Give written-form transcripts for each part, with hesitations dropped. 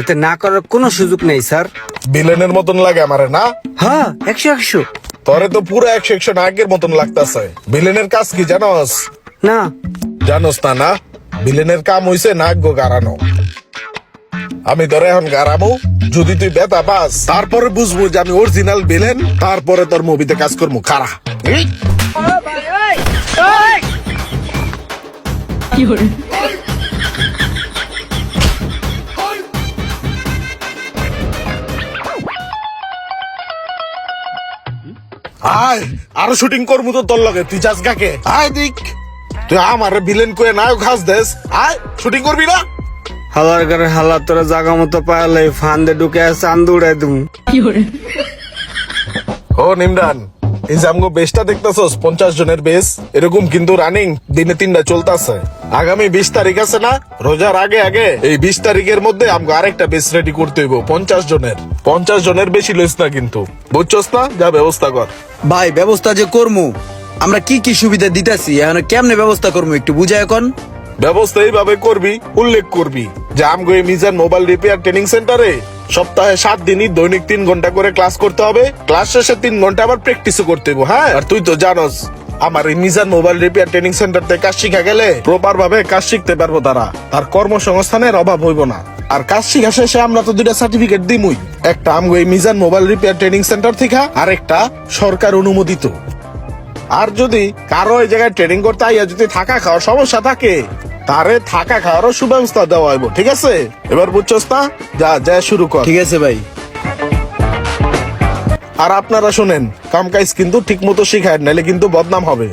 এতে না করার কোনো সুযোগ নেই স্যার। ভিলেনের মতন লাগে আমারে না? হ্যাঁ, 100-100। তোরে তো পুরো 100 নায়কের মতন লাগতাছে। ভিলেনের কাজ কি জানোস? না। জানোস না? না, ভিলেনের কাম হইছে নায়ক গারানো। আমি ধরে এখন গারামু, যদি তুই বেতা পাস তারপরে বুঝবো যে আমি অরিজিনাল ভিলেন, তারপরে তোর মুভিতে কাজ করবো। খারা আয়, আরো শুটিং করবো তো তোর লগে। তুই যাস গাকে? আয় দিক, তুই আমার ভিলেন কয়ে নায়ক হাস দেস। আয়, শুটিং করবি না? হালার ঘরে হালা তোরা জাগা মতো পায়ালে ফান্দে ঢুকে চান্দ উড়াই তুমি। ও নিমরান, এই যে আমগো বেশটা দেখতেছস 50 জনের বেশ, এরকম কিন্তু রানিং দিনে 3টা চলতেছে। আগামী 20 তারিখ আছে না, রোজার আগে আগে এই 20 তারিখের মধ্যে আমগো আরেকটা বেশ রেডি করতে হইব 50 জনের বেশি লইস না কিন্তু, বুঝছস না? যা ব্যবস্থা কর। ভাই ব্যবস্থা যে করমু, আমরা কি কি সুবিধা দিতেছি এখন কেমনে ব্যবস্থা করবো একটু বুঝায় এখন। ব্যবস্থা এইভাবে করবি, উল্লেখ করবি যে আমগো এই মিজান মোবাইল রিপেয়ার ট্রেনিং সেন্টারে সপ্তাহে 7 দিনই দৈনিক 3 ঘন্টা করে ক্লাস করতে হবে। ক্লাস শেষে 3 ঘন্টা আবার প্র্যাকটিসও করতে হবে। হ্যাঁ, আর তুই তো জানোস আমার এই Mizan mobile repair training centre থেকে কাজ শিখা গেলে প্রপার ভাবে কাজ শিখতে পারবো তারা, আর কর্মসংস্থানের অভাব হইব না। আর কাজ শিখা শেষে আমরা তো 2টা সার্টিফিকেট দিমুই, একটা আমগো এই Mizan mobile repair training centre থেকে, আর একটা সরকার অনুমোদিত। আর যদি কারো এই জায়গায় ট্রেনিং করতে আইয়া যদি থাকা খাওয়ার সমস্যা থাকে, তারে থাকা খাওয়ারও সুব্যবস্থা দেওয়া হইব। ঠিক আছে? এবার বুঝছস না? যা যা শুরু কর। ঠিক আছে ভাই। আর আপনারা শুনেন, কাম কাজ কিন্তু ঠিক মতো শিখায়, নাইলে কিন্তু বদনাম হবে।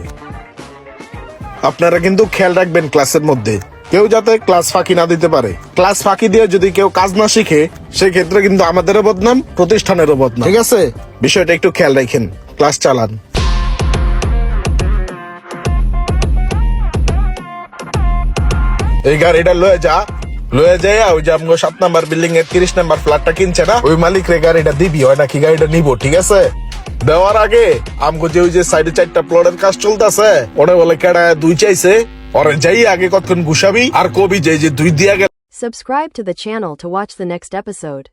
আপনারা কিন্তু খেয়াল রাখবেন ক্লাসের মধ্যে কেউ যাতে ক্লাস ফাঁকি না দিতে পারে। ক্লাস ফাঁকি দিয়ে যদি কেউ কাজ না শিখে, সেক্ষেত্রে কিন্তু আমাদেরও বদনাম, প্রতিষ্ঠানেরও বদনাম। ঠিক আছে? বিষয়টা একটু খেয়াল রাখেন, ক্লাস চালান। এই গাড়িটা লয়ে যায় ওই যে আমগো 7 নাম্বার বিল্ডিং এর 30 নাম্বার ফ্ল্যাটটা কিনছে না, ওই মালিক রে গাড়িটা দিবি, হয় নাকি গাড়িটা নিবো। ঠিক আছে? দেওয়ার আগে আমগো যে ওই যে সাইডে 4টা প্লটের কাজ চলতেছে, ওরে বলে কেডা 2 চাইছে, ওরে যাই আগে কতক্ষণ ঘুষাবি আর কবি যে 2 দিয়া গেল। Subscribe to the channel to watch the next episode.